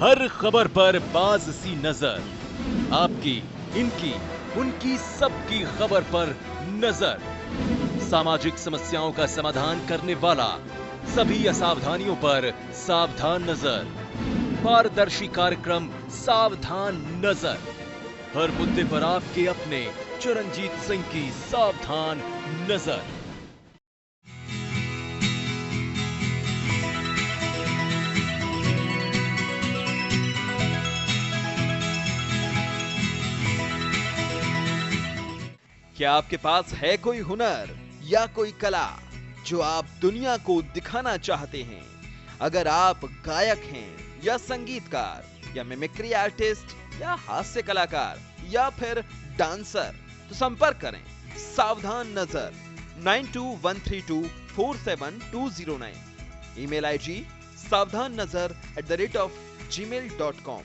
हर खबर पर बाज सी नजर, आपकी, इनकी, उनकी, सबकी खबर पर नजर। सामाजिक समस्याओं का समाधान करने वाला, सभी असावधानियों पर सावधान नजर। पारदर्शी कार्यक्रम सावधान नजर। हर मुद्दे पर आपके अपने चरणजीत सिंह की सावधान नजर। क्या आपके पास है कोई हुनर या कोई कला जो आप दुनिया को दिखाना चाहते हैं? अगर आप गायक हैं या संगीतकार या मिमिक्री आर्टिस्ट या हास्य कलाकार या फिर डांसर, तो संपर्क करें सावधान नजर 9213247209। Email ID savdhannazar@gmail.com।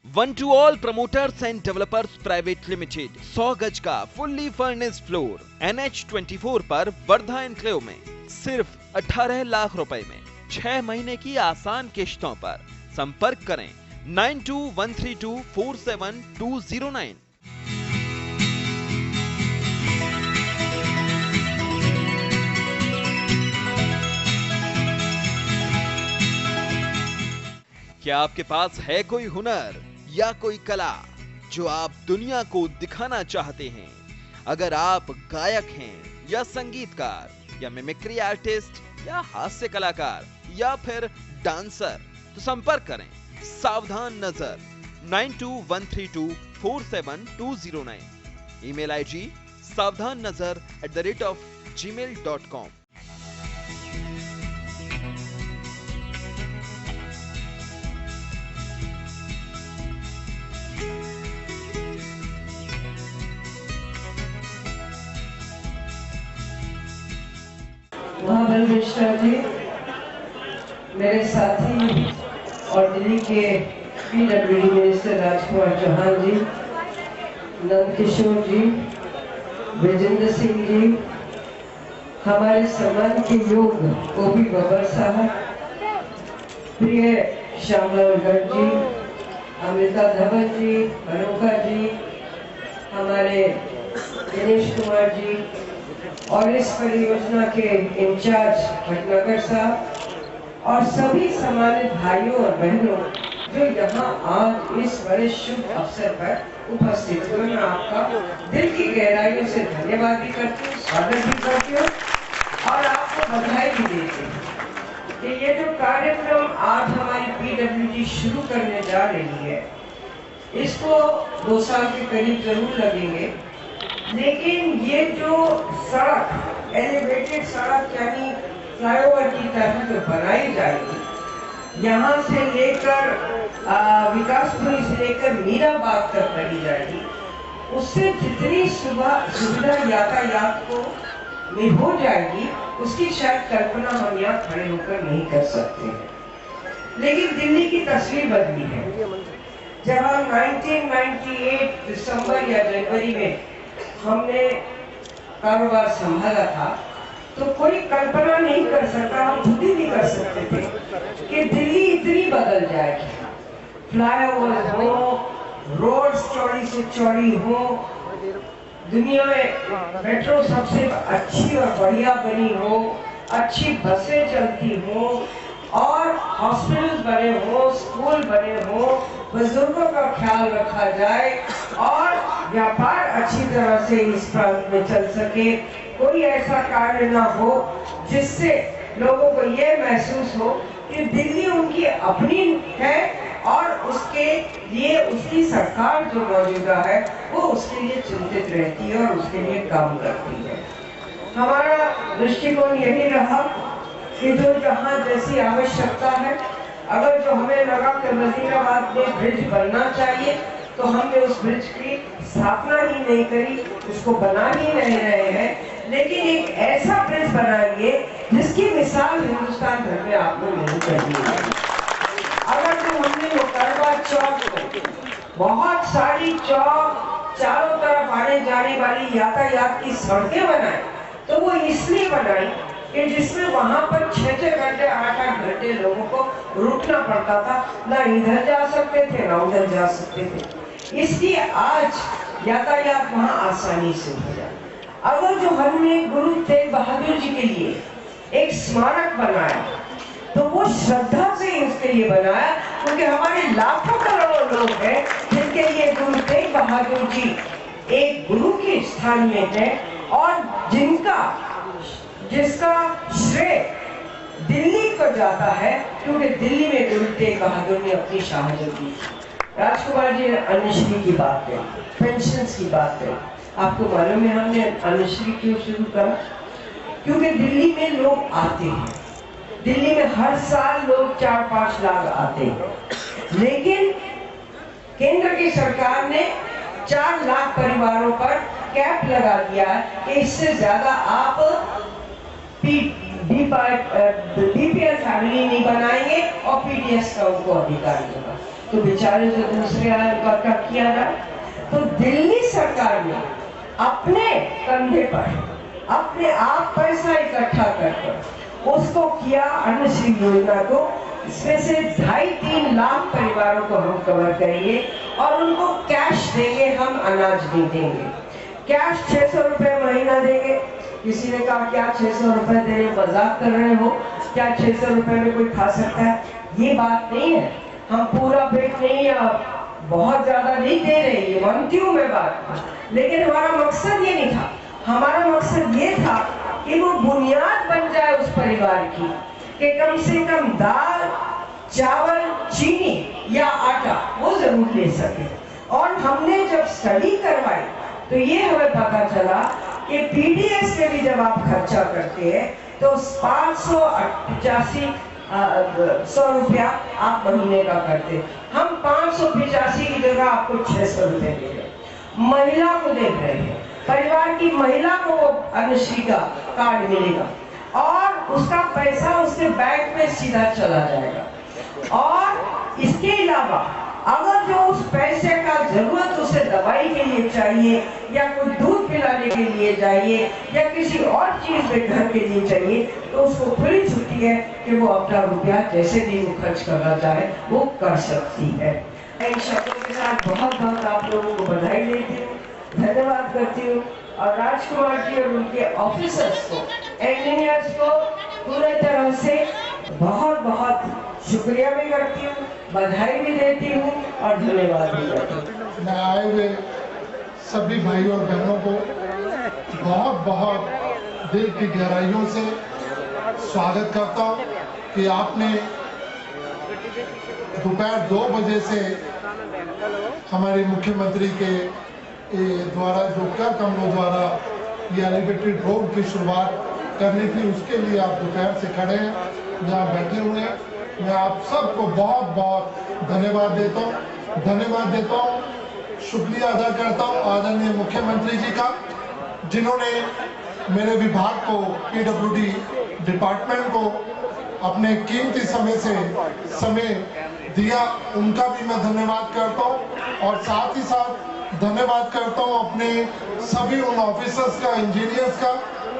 One two all promoters and developers private limited 100 गज का फुल्ली फर्निश्ड फ्लोर NH24 पर वर्धा एनक्लेव में सिर्फ 18 लाख रुपए में 6 महीने की आसान किश्तों पर। संपर्क करें 9213247209। क्या आपके पास है कोई हुनर या कोई कला जो आप दुनिया को दिखाना चाहते हैं? अगर आप गायक हैं या संगीतकार या मिमिक्री आर्टिस्ट या हास्य कलाकार या फिर डांसर, तो संपर्क करें सावधान नजर 9213247209। Email ID savdhannazar@gmail.com। महाबल मिश्रा जी मेरे साथी और दिल्ली के PWD मिनिस्टर राजकुमार चौहान जी, नंद किशोर जी, विजेंद्र सिंह जी, हमारे सम्मान के योग ओपी बब्बर साहब, प्रिय श्यामलाल गर्ग जी, अमृता धवन जी, अनोखा जी, हमारे दिनेश कुमार जी और इस परियोजना के इंचार्ज भटनागर साहब और सभी सम्मानित भाइयों और बहनों जो यहाँ आज इस बड़े शुभ अवसर पर उपस्थित हुए, मैं आपका दिल की गहराइयों से धन्यवाद भी करती हूँ, स्वागत भी करती हूँ और आपको बधाई भी देती हूँ कि ये जो कार्यक्रम आज हमारी PWD शुरू करने जा रही है, इसको 2 साल के करीब जरूर लगेंगे, लेकिन ये जो सड़क, एलिवेटेड सड़क यानी फ्लाईओवर की तरह जो बनाई जाएगी, यहाँ से लेकर विकासपुरी से लेकर मीराबाग तक करी जाएगी, उससे जितनी सुविधा यातायात को में हो जाएगी, उसकी शायद कल्पना हम यहाँ खड़े होकर नहीं कर सकते हैं। लेकिन दिल्ली की तस्वीर बदली है। जब हम 1998 दिसंबर या जनवरी में हमने कारोबार संभाला था, तो कोई कल्पना नहीं कर सकता, हम खुद ही नहीं कर सकते थे कि दिल्ली इतनी बदल जाएगी। फ्लाईओवर हो, रोड चौड़ी से चौड़ी हो, दुनिया में मेट्रो सबसे अच्छी और बढ़िया बनी हो, अच्छी बसें चलती हो और हॉस्पिटल बने हो, स्कूल बने हो, बुजुर्गों का ख्याल रखा जाए और व्यापार अच्छी तरह से इस प्रांत में चल सके। कोई ऐसा कार्य ना हो जिससे लोगों को ये महसूस हो कि दिल्ली उनकी अपनी है और उसके लिए उसकी सरकार जो मौजूदा है वो उसके लिए चिंतित रहती है और उसके लिए काम करती है। हमारा दृष्टिकोण यही रहा कि जो जहाँ जैसी आवश्यकता है, अगर जो हमें लगा कि वजीराबाद में ब्रिज बनना चाहिए तो तो हमने उस ब्रिज की स्थापना ही नहीं करी, उसको बना ही नहीं रहे हैं, लेकिन एक ऐसा ब्रिज बनाएंगे जिसकी मिसाल हिंदुस्तान भर में आपको नहीं चाहिए। अगर जो हमने वो करवा चौक में बहुत सारी चौक चारों तरफ आने जाने वाली यातायात की सड़कें बनाई, तो वो इसलिए बनाई कि जिसमें वहां पर 6-6 घंटे 8-8 घंटे लोगों को रुकना पड़ता था, ना इधर जा सकते थे ना उधर जा सकते थे, इसलिए आज यातायात वहां आसानी से हो जाए। अगर जो हमने गुरु तेग बहादुर जी के लिए एक स्मारक बनाया, तो वो श्रद्धा से इसके लिए बनाया, क्योंकि हमारे लाखों करोड़ों लोग हैं जिनके लिए गुरु तेग बहादुर जी एक गुरु के स्थान में है, और जिसका श्रेय दिल्ली को जाता है, क्योंकि दिल्ली में गुरु तेग बहादुर ने अपनी शहादत दी। राजकुमार जी ने अन्नश्री की बात करी, पेंशन की बात करी। आपको मालूम है हमने अन्नश्री क्यों शुरू करा? क्योंकि दिल्ली में लोग आते हैं, दिल्ली में हर साल लोग 4-5 लाख आते हैं, लेकिन केंद्र की सरकार ने 4 लाख परिवारों पर कैप लगा दिया कि इससे ज्यादा आप बीपीएल फैमिली नहीं बनाएंगे और पीडीएस का उनको अधिकार होगा। तो बेचारे जो दूसरे आए उनका क्या किया जाए? तो दिल्ली सरकार ने अपने कंधे पर अपने आप पैसा इकट्ठा कर उसको किया अन्नश्री योजना को। इसमें से 2.5-3 लाख परिवारों को हम कवर करेंगे और उनको कैश देंगे, हम अनाज नहीं देंगे। कैश 600 रुपए महीना देंगे। किसी ने कहा क्या 600 रुपए दे रहे, मजाक कर रहे हो क्या? 600 रुपए में कोई खा सकता है? ये बात नहीं है। हम पूरा पेट नहीं या बहुत ज्यादा नहीं दे रहे, ये मानती हूँ मैं बात, लेकिन हमारा मकसद ये नहीं था। हमारा मकसद ये था कि वो बुनियाद बन जाए उस परिवार की, कि कम से कम दाल, चावल, चीनी या आटा वो जरूर ले सके। और हमने जब स्टडी करवाई तो ये हमें पता चला कि पीडीएस में भी जब आप खर्चा करते हैं तो 100 रुपया आप महीने का करते, हम 585 की जगह आपको 600 रुपए दे रहे हैं। महिला को देख रहे हैं, परिवार की महिला को वो अन्नश्री का कार्ड मिलेगा और उसका पैसा उसके बैंक में सीधा चला जाएगा। और इसके अलावा अगर जो उस पैसे का जरूरत उसे दवाई के लिए चाहिए या कोई दूध पिलाने के लिए चाहिए या किसी और चीज में घर के लिए चाहिए, तो उसको खुली छुट्टी है कि वो अपना रुपया जैसे भी वो खर्च करना चाहे वो कर सकती है। इन शब्दों के साथ बहुत बहुत आप लोगों को बधाई देती हूँ, धन्यवाद करती हूँ, और राजकुमार जी और उनके ऑफिसर्स को, इंजीनियर्स को पूरी तरह से बहुत बहुत शुक्रिया भी करती हूँ, बधाई भी देती हूँ और धन्यवाद भी करती हूँ। मैं आए हुए सभी भाइयों और बहनों को बहुत बहुत दिल की गहराइयों से स्वागत करता हूँ कि आपने दोपहर 2 बजे से हमारे मुख्यमंत्री के द्वारा जो कर कमलों द्वारा ये एलिवेटेड रोड की शुरुआत करनी थी, उसके लिए आप दोपहर से खड़े हैं, यहाँ बैठे हुए हैं। मैं आप सबको बहुत बहुत धन्यवाद देता हूँ, शुक्रिया अदा करता हूँ आदरणीय मुख्यमंत्री जी का, जिन्होंने मेरे विभाग को, पीडब्ल्यूडी डिपार्टमेंट को अपने कीमती समय दिया। उनका भी मैं धन्यवाद करता हूँ और साथ ही साथ धन्यवाद करता हूँ अपने सभी उन ऑफिसर्स का, इंजीनियर्स का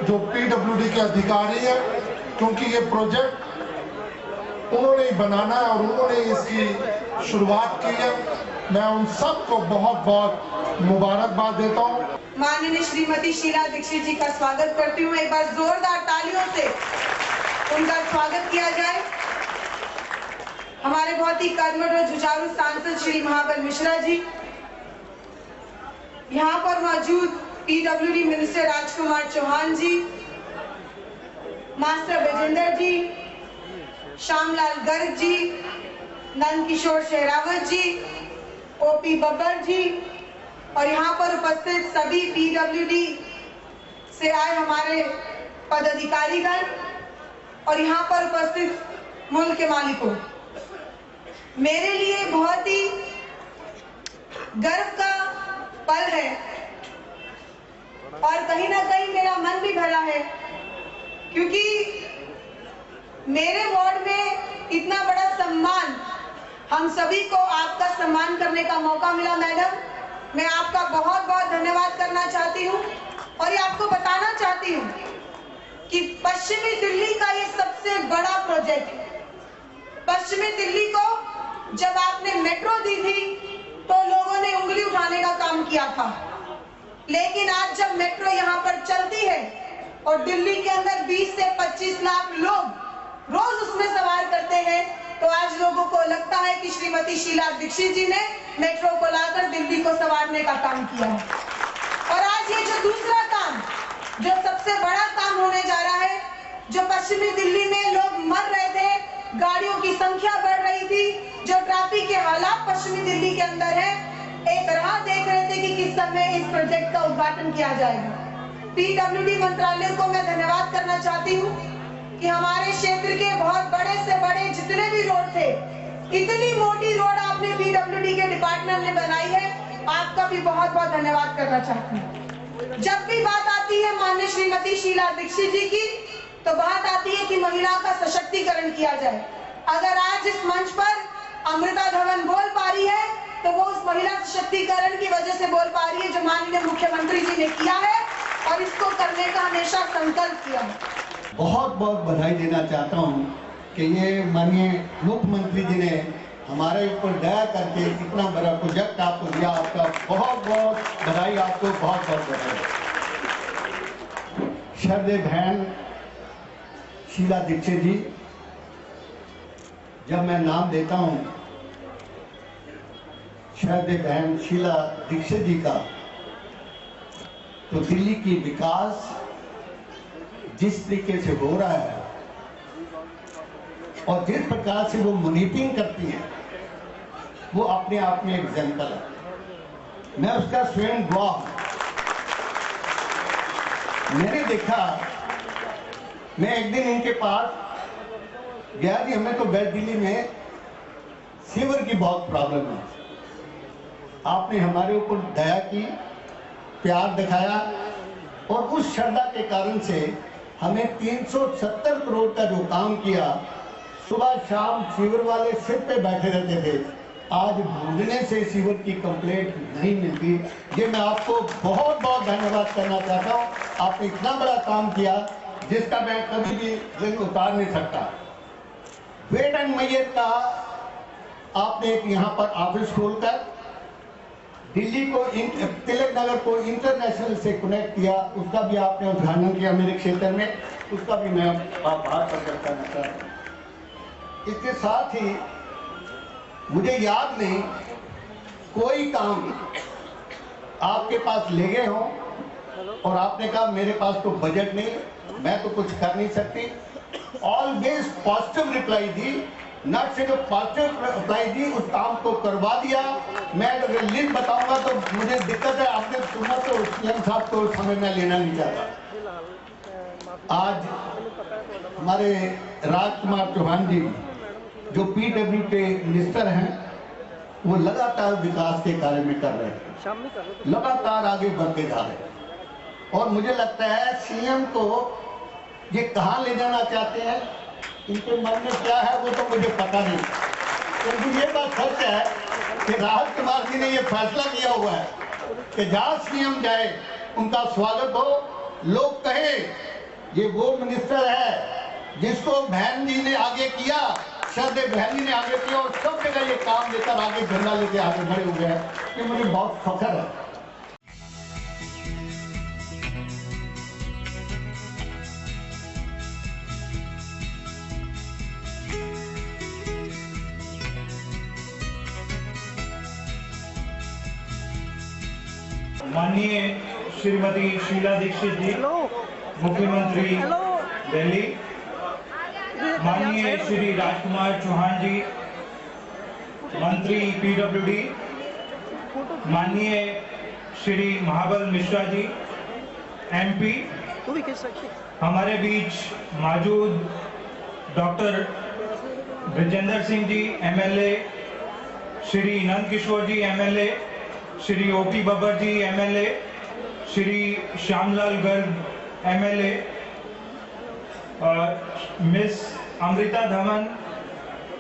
जो पीडब्ल्यूडी के अधिकारी हैं, क्योंकि ये प्रोजेक्ट उन्होंने ही बनाना है और उन्होंने इसकी शुरुआत की है। मैं उन सबको बहुत बहुत मुबारकबाद देता हूँ। माननीय श्रीमती शीला दीक्षित जी का स्वागत करती हूँ। एक बार जोरदार तालियों से उनका स्वागत किया जाए। हमारे बहुत ही कर्मठ और जुझारू सांसद श्री महाबल मिश्रा जी, यहाँ पर मौजूद पीडब्ल्यूडी मिनिस्टर राजकुमार चौहान जी, मास्टर विजेंद्र जी, श्यामलाल गर्ग जी, नंद किशोर शेरावत जी, ओपी बब्बर जी, और यहाँ पर उपस्थित सभी पीडब्ल्यूडी से आए हमारे पदाधिकारीगण और यहाँ पर उपस्थित मुल्क के मालिकों, मेरे लिए बहुत ही गर्व का पल है और कहीं ना कहीं मेरा मन भी भरा है, क्योंकि मेरे वार्ड में इतना बड़ा सम्मान, हम सभी को आपका सम्मान करने का मौका मिला। मैडम, मैं आपका बहुत बहुत धन्यवाद करना चाहती हूँ और ये आपको बताना चाहती हूँ कि पश्चिमी दिल्ली का ये सबसे बड़ा प्रोजेक्ट है। पश्चिमी दिल्ली को जब आपने मेट्रो दी थी तो लोगों ने उंगली उठाने का काम किया था, लेकिन आज जब मेट्रो यहाँ पर चलती है और दिल्ली के अंदर 20 से 25 लाख लोग रोज उसमें सवार करते हैं, तो आज लोगों को लगता है कि श्रीमती शीला दीक्षित जी ने मेट्रो को लाकर दिल्ली को संवारने का काम किया है। और आज ये जो दूसरा काम, जो सबसे बड़ा काम होने जा रहा है, जो पश्चिमी दिल्ली में लोग मर रहे थे, गाड़ियों की संख्या बढ़ रही थी, जो ट्रैफिक के हालात पश्चिमी दिल्ली के अंदर है, एक राह देख रहे थे कि किस समय इस प्रोजेक्ट का उद्घाटन किया जाएगा। पीडब्ल्यूडी मंत्रालय को मैं धन्यवाद करना चाहती हूँ कि हमारे क्षेत्र के बहुत बड़े से बड़े जितने भी रोड थे, इतनी मोटी रोड आपने पीडब्ल्यूडी के डिपार्टमेंट ने बनाई है, आपका भी बहुत बहुत धन्यवाद करना चाहती हूँ। जब भी बात आती है माननीय श्रीमती शीला दीक्षित जी की, तो बात आती है कि महिला का सशक्तिकरण किया जाए। अगर आज इस मंच पर अमृता धवन बोल पा रही है, तो वो उस महिला सशक्तिकरण की वजह से बोल पा रही है जो माननीय मुख्यमंत्री जी ने किया है और इसको करने का हमेशा संकल्प किया है। बहुत बहुत बधाई देना चाहता हूँ कि ये माननीय मुख्यमंत्री जी ने हमारे ऊपर दया करके इतना बड़ा प्रोजेक्ट आपको दिया। आपका बहुत बहुत बधाई, आपको बहुत बहुत बधाई। श्रद्धेय बहन शीला दीक्षित जी, जब मैं नाम देता हूँ श्रद्धेय बहन शीला दीक्षित जी का, तो दिल्ली की विकास जिस तरीके से हो रहा है और जिस प्रकार से वो मॉनिटरिंग करती हैं, वो अपने आप में एग्जाम्पल है। मैं उसका स्वयं गवाह हूं। मैंने देखा, मैं एक दिन इनके पास गया जी, हमें तो वेस्ट दिल्ली में सीवर की बहुत प्रॉब्लम है। आपने हमारे ऊपर दया की, प्यार दिखाया और उस श्रद्धा के कारण से हमें 370 करोड़ का जो काम किया, सुबह शाम सीवर वाले सिर पे बैठे रहते थे, आज ढूंढने से सीवर की कंप्लेंट नहीं मिलती। ये मैं आपको बहुत बहुत धन्यवाद करना चाहता हूँ। आपने इतना बड़ा काम किया जिसका मैं कभी भी रिंग उतार नहीं सकता। वेट एंड मैयत का आपने एक यहाँ पर ऑफिस खोलकर दिल्ली को, तिलक नगर को इंटरनेशनल से कनेक्ट किया, उसका भी आपने उद्घाटन किया मेरे क्षेत्र में, उसका भी मैं आभार प्रकट करना चाहता हूँ। इसके साथ ही मुझे याद नहीं कोई काम आपके पास ले गए हो और आपने कहा मेरे पास तो बजट नहीं, मैं तो कुछ कर नहीं सकती। Always positive reply the, not सिर्फ पॉजिटिव रिप्लाई दी, उस काम को करवा दिया। मैं अगर लिस्ट बताऊंगा तो मुझे दिक्कत है, आपने सुना तो सीएम साहब को समय में लेना नहीं चाहता। आज हमारे राजकुमार चौहान जी जो पीडब्ल्यू के मिनिस्टर हैं, वो लगातार विकास के कार्य में कर रहे हैं, लगातार आगे बढ़ते जा रहे हैं और मुझे लगता है सीएम को ये कहाँ ले जाना चाहते हैं, इनके मन में क्या है वो तो मुझे पता नहीं, क्योंकि ये बात सच है कि राजकुमार जी ने ये फैसला किया हुआ है कि जहाँ सीएम जाए उनका स्वागत हो, लोग कहे ये वो मिनिस्टर है जिसको बहन जी ने आगे किया, श्रद्धेय बहन जी ने आगे किया और सब जगह ये काम लेकर आगे झंडा लेके आगे बढ़े हुए हैं, कि मुझे बहुत फख्र है। माननीय श्रीमती शीला दीक्षित जी, मुख्यमंत्री दिल्ली, माननीय श्री राजकुमार चौहान जी, मंत्री पीडब्ल्यूडी, माननीय श्री महाबल मिश्रा जी, एमपी, हमारे बीच मौजूद doctor Brijendra Singh ji, MLA, Shri Nand Kishore ji, MLA, Shri OP Babbar ji MLA, Shri Shyamlal Garg MLA, miss Amrita Dhawan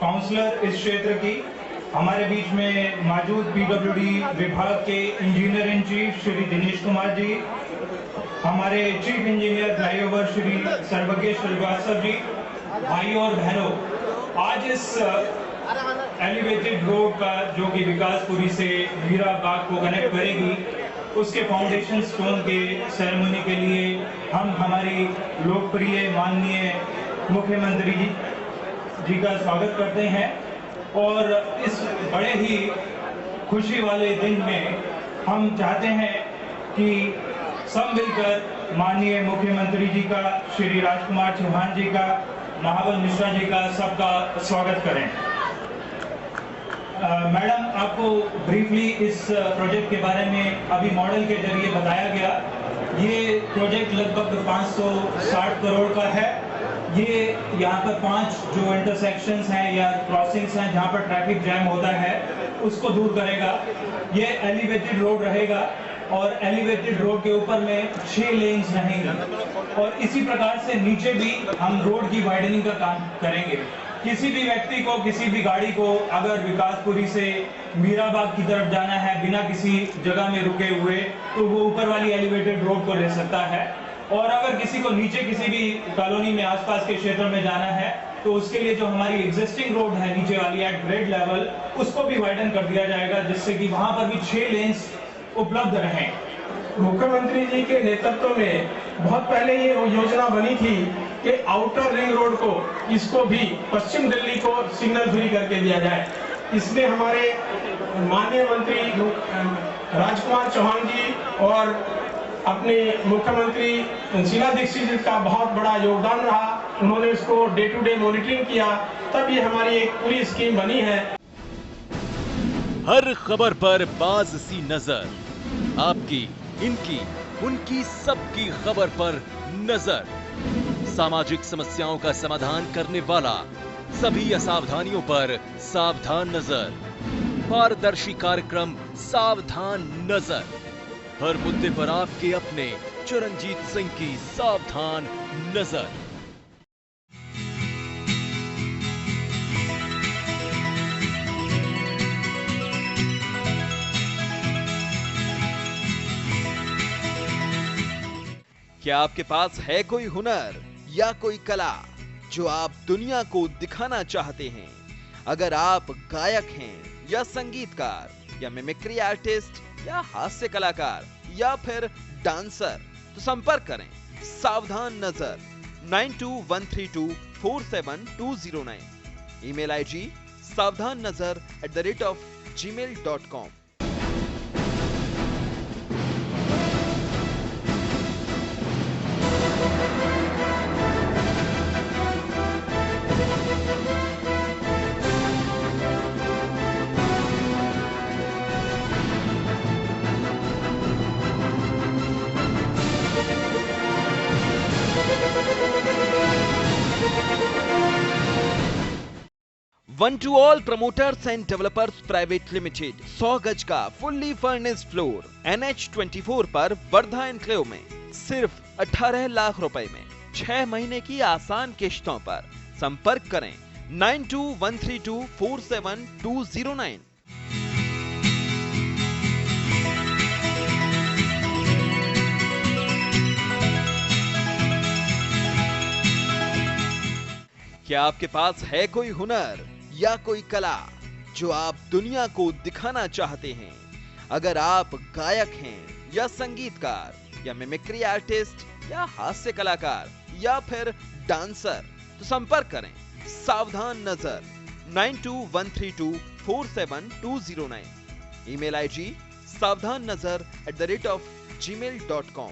councillor इस क्षेत्र की, हमारे बीच में मौजूद पीडब्ल्यूडी विभाग के engineer in chief Shri Dinesh Kumar ji, हमारे चीफ इंजीनियर फ्लाईओवर श्री सर्वज्ञ श्रीवास्तव जी, भाई और बहनों, आज इस एलिवेटेड रोड का जो कि विकासपुरी से मीरा बाग को कनेक्ट करेगी, उसके फाउंडेशन स्टोन के सेरेमनी के लिए हम हमारी लोकप्रिय माननीय मुख्यमंत्री जी का स्वागत करते हैं। और इस बड़े ही खुशी वाले दिन में हम चाहते हैं कि सब मिलकर माननीय मुख्यमंत्री जी का, श्री राजकुमार चौहान जी का, महाबल मिश्रा जी का सबका स्वागत करें। मैडम, आपको ब्रीफली इस प्रोजेक्ट के बारे में अभी मॉडल के जरिए बताया गया। ये प्रोजेक्ट लगभग 560 करोड़ का है। ये यहाँ पर 5 जो इंटरसेक्शंस हैं या क्रॉसिंग्स हैं जहाँ पर ट्रैफिक जैम होता है उसको दूर करेगा। ये एलिवेटेड रोड रहेगा और एलिवेटेड रोड के ऊपर में 6 लेन्स रहेंगी और इसी प्रकार से नीचे भी हम रोड की वाइडनिंग का काम करेंगे। किसी भी व्यक्ति को, किसी भी गाड़ी को अगर विकासपुरी से मीराबाग की तरफ जाना है बिना किसी जगह में रुके हुए, तो वो ऊपर वाली एलिवेटेड रोड को ले सकता है। और अगर किसी को नीचे किसी भी कॉलोनी में आसपास के क्षेत्र में जाना है तो उसके लिए जो हमारी एग्जिस्टिंग रोड है नीचे वाली एट ग्रेड लेवल, उसको भी वाइडन कर दिया जाएगा जिससे कि वहां पर भी 6 लेन्स उपलब्ध रहें। मुख्यमंत्री जी के नेतृत्व में बहुत पहले ये योजना बनी थी कि आउटर रिंग रोड को, इसको भी पश्चिम दिल्ली को सिग्नल फ्री करके दिया जाए। इसमें हमारे माननीय मंत्री राजकुमार चौहान जी और अपने मुख्यमंत्री शीला दीक्षित जी का बहुत बड़ा योगदान रहा। उन्होंने इसको डे टू डे मॉनिटरिंग किया, तब ये हमारी एक पूरी स्कीम बनी है। हर खबर पर बाज सी नजर, आपकी, इनकी, उनकी, सबकी खबर पर नजर। सामाजिक समस्याओं का समाधान करने वाला, सभी असावधानियों पर सावधान नजर। पारदर्शी कार्यक्रम सावधान नजर। हर मुद्दे पर आपके अपने चरणजीत सिंह की सावधान नजर। क्या आपके पास है कोई हुनर या कोई कला जो आप दुनिया को दिखाना चाहते हैं? अगर आप गायक हैं या संगीतकार या मिमिक्री आर्टिस्ट या हास्य कलाकार या फिर डांसर, तो संपर्क करें सावधान नजर 9213247209। Email ID savdhannazar@gmail.com। One two all promoters and developers private limited 100 गज का फुल्ली फर्निश्ड फ्लोर NH24 पर वर्धा एनक्लेव में सिर्फ 18 लाख रुपए में 6 महीने की आसान किश्तों पर। संपर्क करें 9213247209। क्या आपके पास है कोई हुनर या कोई कला जो आप दुनिया को दिखाना चाहते हैं? अगर आप गायक हैं या संगीतकार या मिमिक्री आर्टिस्ट या हास्य कलाकार या फिर डांसर, तो संपर्क करें सावधान नजर 9213247209। Email ID savdhannazar@gmail.com।